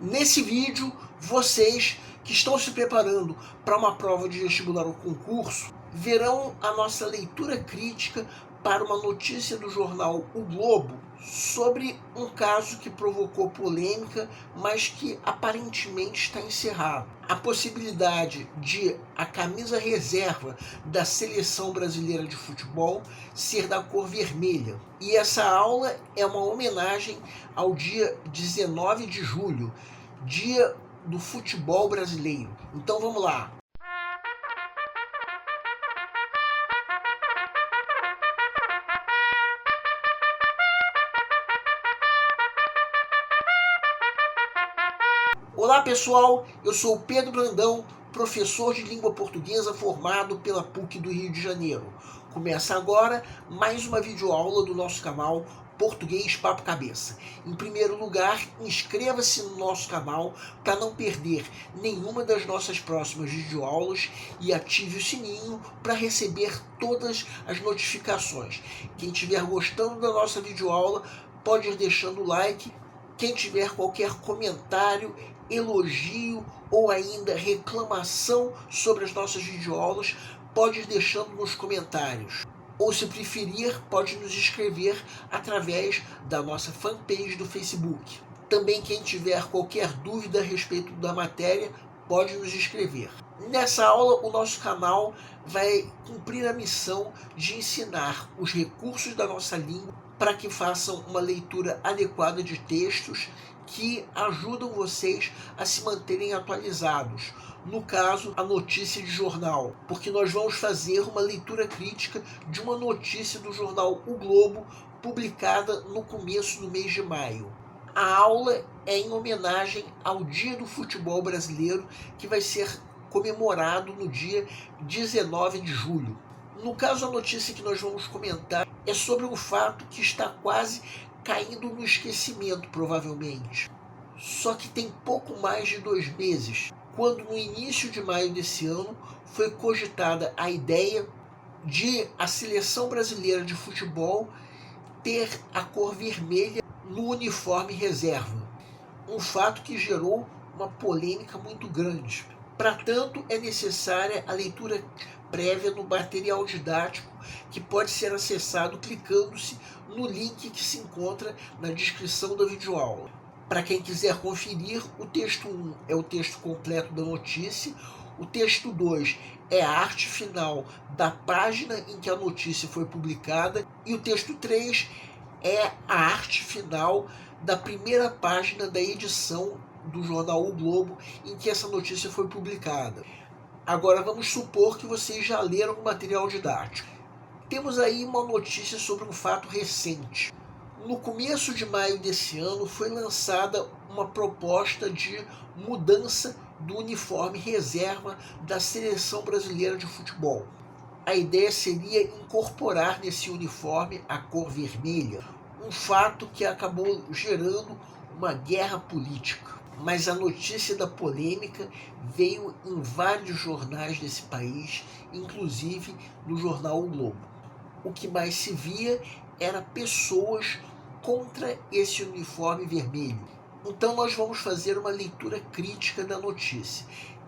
Nesse vídeo, vocês que estão se preparando para uma prova de vestibular ou concurso, verão a nossa leitura crítica para uma notícia do jornal O Globo sobre um caso que provocou polêmica, mas que aparentemente está encerrado. A possibilidade de a camisa reserva da seleção brasileira de futebol ser da cor vermelha. E essa aula é uma homenagem ao dia 19 de julho, dia do futebol brasileiro. Então vamos lá. Olá pessoal, eu sou o Pedro Brandão, professor de língua portuguesa formado pela PUC do Rio de Janeiro. Começa agora mais uma videoaula do nosso canal Português Papo Cabeça. Em primeiro lugar, inscreva-se no nosso canal para não perder nenhuma das nossas próximas videoaulas e ative o sininho para receber todas as notificações. Quem estiver gostando da nossa videoaula pode ir deixando o like. Quem tiver qualquer comentário, elogio ou ainda reclamação sobre as nossas videoaulas, pode ir deixando nos comentários. Ou, se preferir, pode nos escrever através da nossa fanpage do Facebook. Também quem tiver qualquer dúvida a respeito da matéria, pode nos escrever. Nessa aula, o nosso canal vai cumprir a missão de ensinar os recursos da nossa língua para que façam uma leitura adequada de textos que ajudam vocês a se manterem atualizados. No caso, a notícia de jornal, porque nós vamos fazer uma leitura crítica de uma notícia do jornal O Globo, publicada no começo do mês de maio. A aula é em homenagem ao Dia do Futebol Brasileiro, que vai ser comemorado no dia 19 de julho. No caso, a notícia que nós vamos comentar é sobre um fato que está quase caindo no esquecimento, provavelmente. Só que tem pouco mais de 2 meses, quando no início de maio desse ano foi cogitada a ideia de a seleção brasileira de futebol ter a cor vermelha no uniforme reserva. Um fato que gerou uma polêmica muito grande. Para tanto, é necessária a leitura prévia no material didático, que pode ser acessado clicando-se no link que se encontra na descrição da videoaula. Para quem quiser conferir, o texto 1 é o texto completo da notícia, o texto 2 é a arte final da página em que a notícia foi publicada e o texto 3 é a arte final da primeira página da edição do jornal O Globo em que essa notícia foi publicada. Agora vamos supor que vocês já leram o material didático. Temos aí uma notícia sobre um fato recente. No começo de maio desse ano foi lançada uma proposta de mudança do uniforme reserva da seleção brasileira de futebol. A ideia seria incorporar nesse uniforme a cor vermelha, um fato que acabou gerando uma guerra política. Mas a notícia da polêmica veio em vários jornais desse país, inclusive no jornal O Globo. O que mais se via era pessoas contra esse uniforme vermelho. Então nós vamos fazer uma leitura crítica da notícia.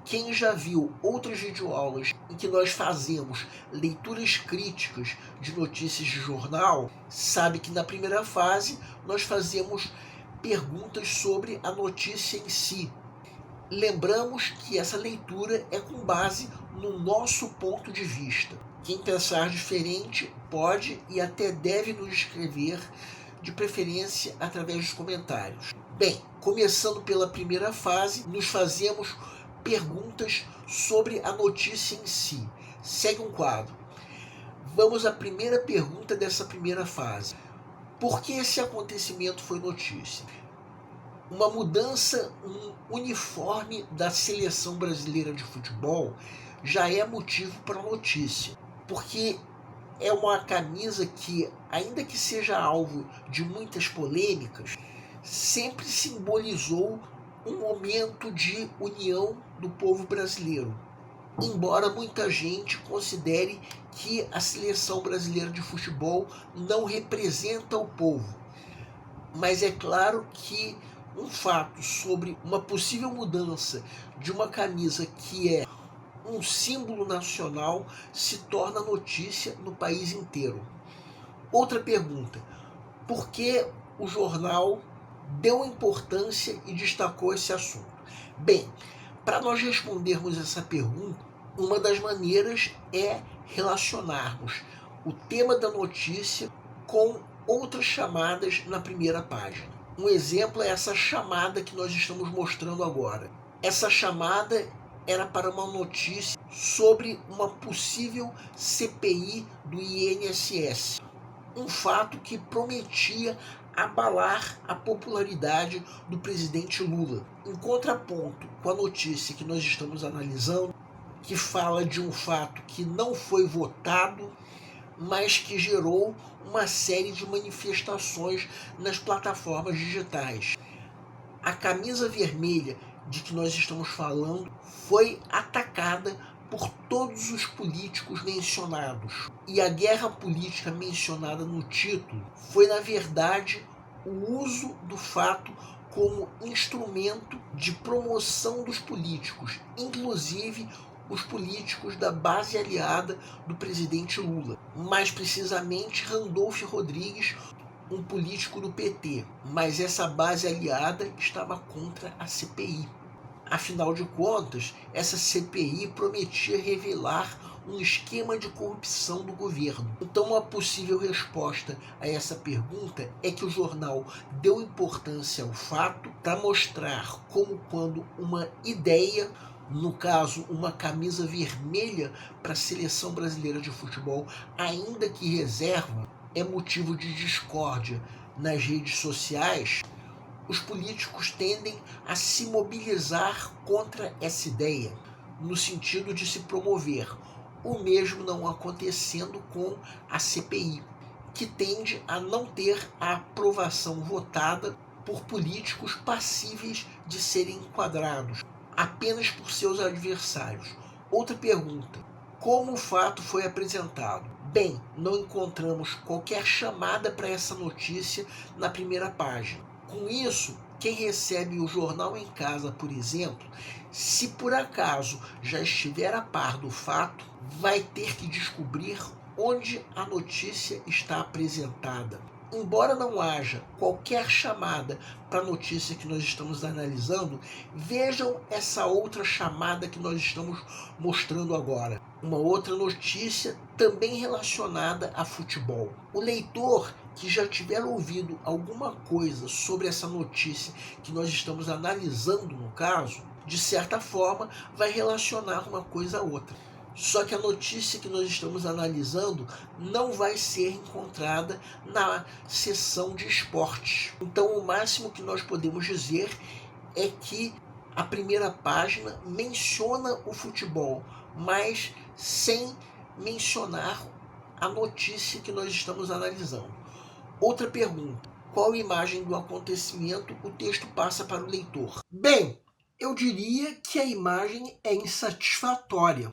Quem já viu outras videoaulas em que nós fazemos leituras críticas de notícias de jornal, sabe que na primeira fase nós fazemos perguntas sobre a notícia em si. Lembramos que essa leitura é com base no nosso ponto de vista. Quem pensar diferente pode e até deve nos escrever, de preferência através dos comentários. Bem, começando pela primeira fase, nos fazemos perguntas sobre a notícia em si. Segue um quadro. Vamos à primeira pergunta dessa primeira fase. Por que esse acontecimento foi notícia? Uma mudança no uniforme da seleção brasileira de futebol já é motivo para notícia, porque é uma camisa que, ainda que seja alvo de muitas polêmicas, sempre simbolizou um momento de união do povo brasileiro. Embora muita gente considere que a seleção brasileira de futebol não representa o povo. Mas é claro que um fato sobre uma possível mudança de uma camisa que é um símbolo nacional se torna notícia no país inteiro. Outra pergunta: por que o jornal deu importância e destacou esse assunto? Bem, para nós respondermos essa pergunta, uma das maneiras é relacionarmos o tema da notícia com outras chamadas na primeira página. Um exemplo é essa chamada que nós estamos mostrando agora. Essa chamada era para uma notícia sobre uma possível CPI do INSS. Um fato que prometia abalar a popularidade do presidente Lula. Em contraponto com a notícia que nós estamos analisando, que fala de um fato que não foi votado, mas que gerou uma série de manifestações nas plataformas digitais. A camisa vermelha de que nós estamos falando foi atacada por todos os políticos mencionados. E a guerra política mencionada no título foi, na verdade, o uso do fato como instrumento de promoção dos políticos, inclusive os políticos da base aliada do presidente Lula. Mais precisamente, Randolph Rodrigues, um político do PT. Mas essa base aliada estava contra a CPI. Afinal de contas, essa CPI prometia revelar um esquema de corrupção do governo. Então, uma possível resposta a essa pergunta é que o jornal deu importância ao fato para mostrar como quando uma ideia, no caso uma camisa vermelha para a seleção brasileira de futebol, ainda que reserva, é motivo de discórdia nas redes sociais, os políticos tendem a se mobilizar contra essa ideia, no sentido de se promover, o mesmo não acontecendo com a CPI, que tende a não ter a aprovação votada por políticos passíveis de serem enquadrados, apenas por seus adversários. Outra pergunta: como o fato foi apresentado? Bem, não encontramos qualquer chamada para essa notícia na primeira página. Com isso, quem recebe o jornal em casa, por exemplo, se por acaso já estiver a par do fato, vai ter que descobrir onde a notícia está apresentada. Embora não haja qualquer chamada para a notícia que nós estamos analisando, vejam essa outra chamada que nós estamos mostrando agora. Uma outra notícia também relacionada a futebol. O leitor que já tiver ouvido alguma coisa sobre essa notícia que nós estamos analisando no caso, de certa forma vai relacionar uma coisa a outra. Só que a notícia que nós estamos analisando não vai ser encontrada na seção de esportes. Então, o máximo que nós podemos dizer é que a primeira página menciona o futebol, mas sem mencionar a notícia que nós estamos analisando. Outra pergunta: qual imagem do acontecimento o texto passa para o leitor? Bem, eu diria que a imagem é insatisfatória.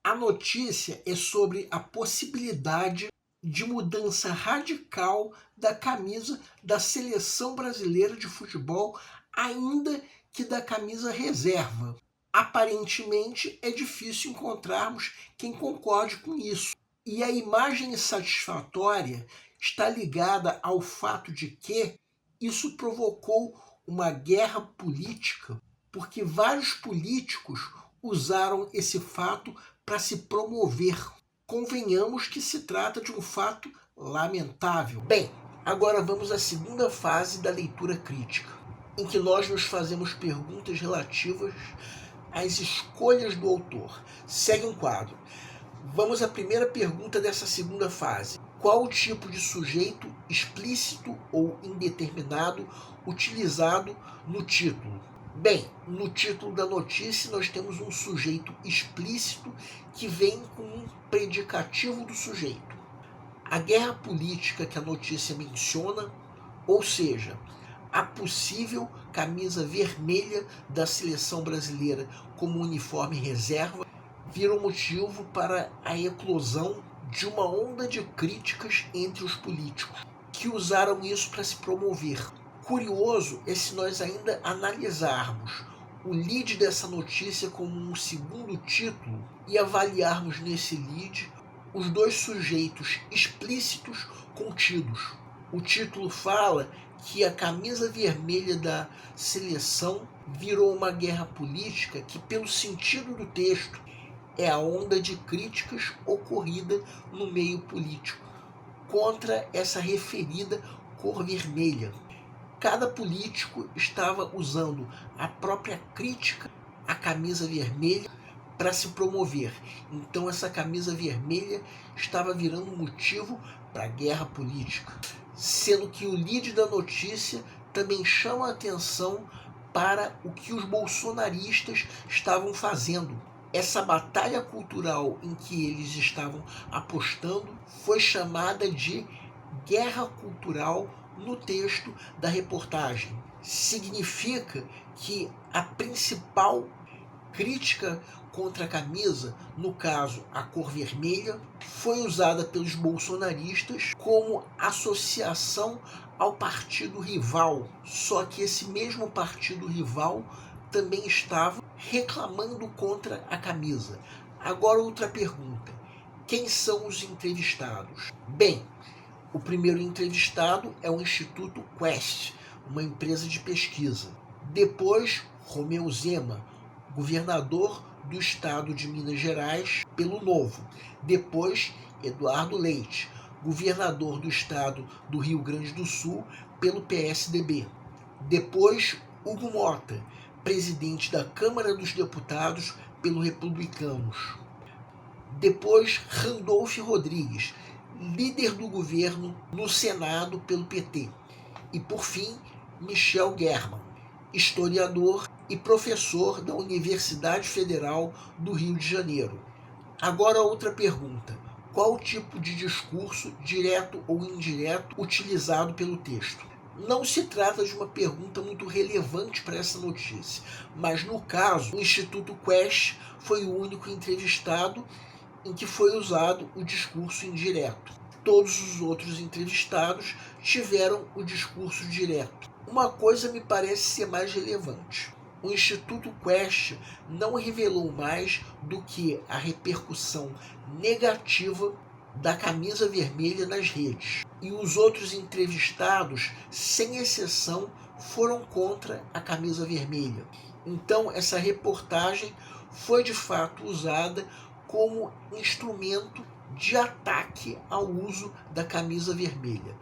A notícia é sobre a possibilidade de mudança radical da camisa da seleção brasileira de futebol, ainda que da camisa reserva. Aparentemente, é difícil encontrarmos quem concorde com isso. E a imagem insatisfatória está ligada ao fato de que isso provocou uma guerra política, porque vários políticos usaram esse fato para se promover. Convenhamos que se trata de um fato lamentável. Bem, agora vamos à segunda fase da leitura crítica, em que nós nos fazemos perguntas relativas às escolhas do autor. Segue um quadro. Vamos à primeira pergunta dessa segunda fase. Qual o tipo de sujeito explícito ou indeterminado utilizado no título? Bem, no título da notícia nós temos um sujeito explícito que vem com um predicativo do sujeito. A guerra política que a notícia menciona, ou seja, a possível camisa vermelha da seleção brasileira como uniforme reserva, vira um motivo para a eclosão de uma onda de críticas entre os políticos, que usaram isso para se promover. Curioso é se nós ainda analisarmos o lead dessa notícia como um segundo título e avaliarmos nesse lead os dois sujeitos explícitos contidos. O título fala que a camisa vermelha da seleção virou uma guerra política que, pelo sentido do texto, é a onda de críticas ocorrida no meio político contra essa referida cor vermelha. Cada político estava usando a própria crítica à camisa vermelha para se promover. Então essa camisa vermelha estava virando motivo para a guerra política. Sendo que o lead da notícia também chama a atenção para o que os bolsonaristas estavam fazendo. Essa batalha cultural em que eles estavam apostando foi chamada de guerra cultural no texto da reportagem. Significa que a principal crítica contra a camisa, no caso a cor vermelha, foi usada pelos bolsonaristas como associação ao partido rival. Só que esse mesmo partido rival também estava reclamando contra a camisa. Agora outra pergunta: quem são os entrevistados? Bem, o primeiro entrevistado é o Instituto Quest, uma empresa de pesquisa. Depois, Romeu Zema, governador do estado de Minas Gerais pelo Novo. Depois, Eduardo Leite, governador do estado do Rio Grande do Sul pelo PSDB. Depois, Hugo Mota, presidente da Câmara dos Deputados pelo Republicanos. Depois, Randolph Rodrigues, líder do governo no Senado pelo PT. E, por fim, Michel German, historiador e professor da Universidade Federal do Rio de Janeiro. Agora outra pergunta: qual o tipo de discurso, direto ou indireto, utilizado pelo texto? Não se trata de uma pergunta muito relevante para essa notícia, mas no caso, o Instituto Quest foi o único entrevistado em que foi usado o discurso indireto. Todos os outros entrevistados tiveram o discurso direto. Uma coisa me parece ser mais relevante: o Instituto Quest não revelou mais do que a repercussão negativa da camisa vermelha nas redes. E os outros entrevistados, sem exceção, foram contra a camisa vermelha. Então essa reportagem foi de fato usada como instrumento de ataque ao uso da camisa vermelha.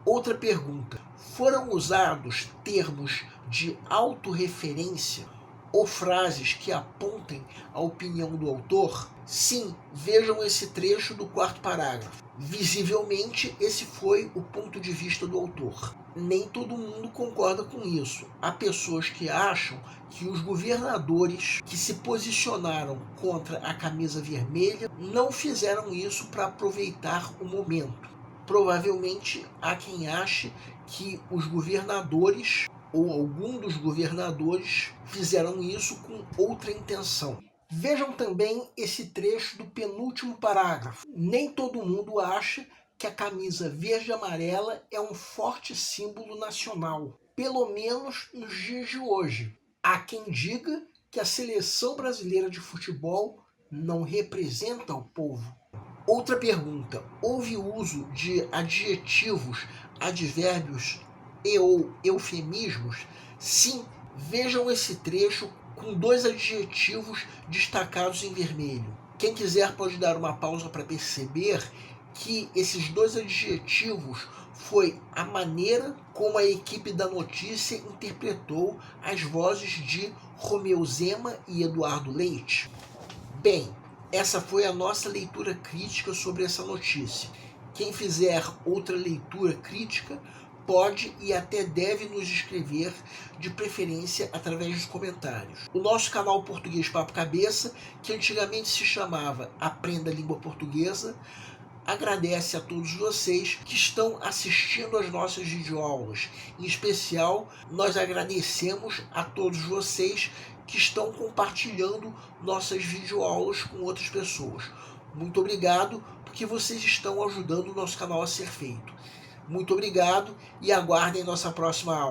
Outra pergunta: foram usados termos de autorreferência ou frases que apontem a opinião do autor? Sim, vejam esse trecho do quarto parágrafo. Visivelmente, esse foi o ponto de vista do autor. Nem todo mundo concorda com isso. Há pessoas que acham que os governadores que se posicionaram contra a camisa vermelha não fizeram isso para aproveitar o momento. Provavelmente há quem ache que os governadores ou algum dos governadores fizeram isso com outra intenção. Vejam também esse trecho do penúltimo parágrafo. Nem todo mundo acha que a camisa verde e amarela é um forte símbolo nacional, pelo menos nos dias de hoje. Há quem diga que a seleção brasileira de futebol não representa o povo. Outra pergunta: houve uso de adjetivos, advérbios e ou eufemismos? Sim, vejam esse trecho com dois adjetivos destacados em vermelho. Quem quiser pode dar uma pausa para perceber que esses dois adjetivos foi a maneira como a equipe da notícia interpretou as vozes de Romeu Zema e Eduardo Leite. Bem, essa foi a nossa leitura crítica sobre essa notícia. Quem fizer outra leitura crítica pode e até deve nos escrever, de preferência através dos comentários. O nosso canal Português Papo Cabeça, que antigamente se chamava Aprenda a Língua Portuguesa, agradece a todos vocês que estão assistindo às nossas videoaulas. Em especial, nós agradecemos a todos vocês que estão compartilhando nossas videoaulas com outras pessoas. Muito obrigado, porque vocês estão ajudando o nosso canal a ser feito. Muito obrigado e aguardem nossa próxima aula.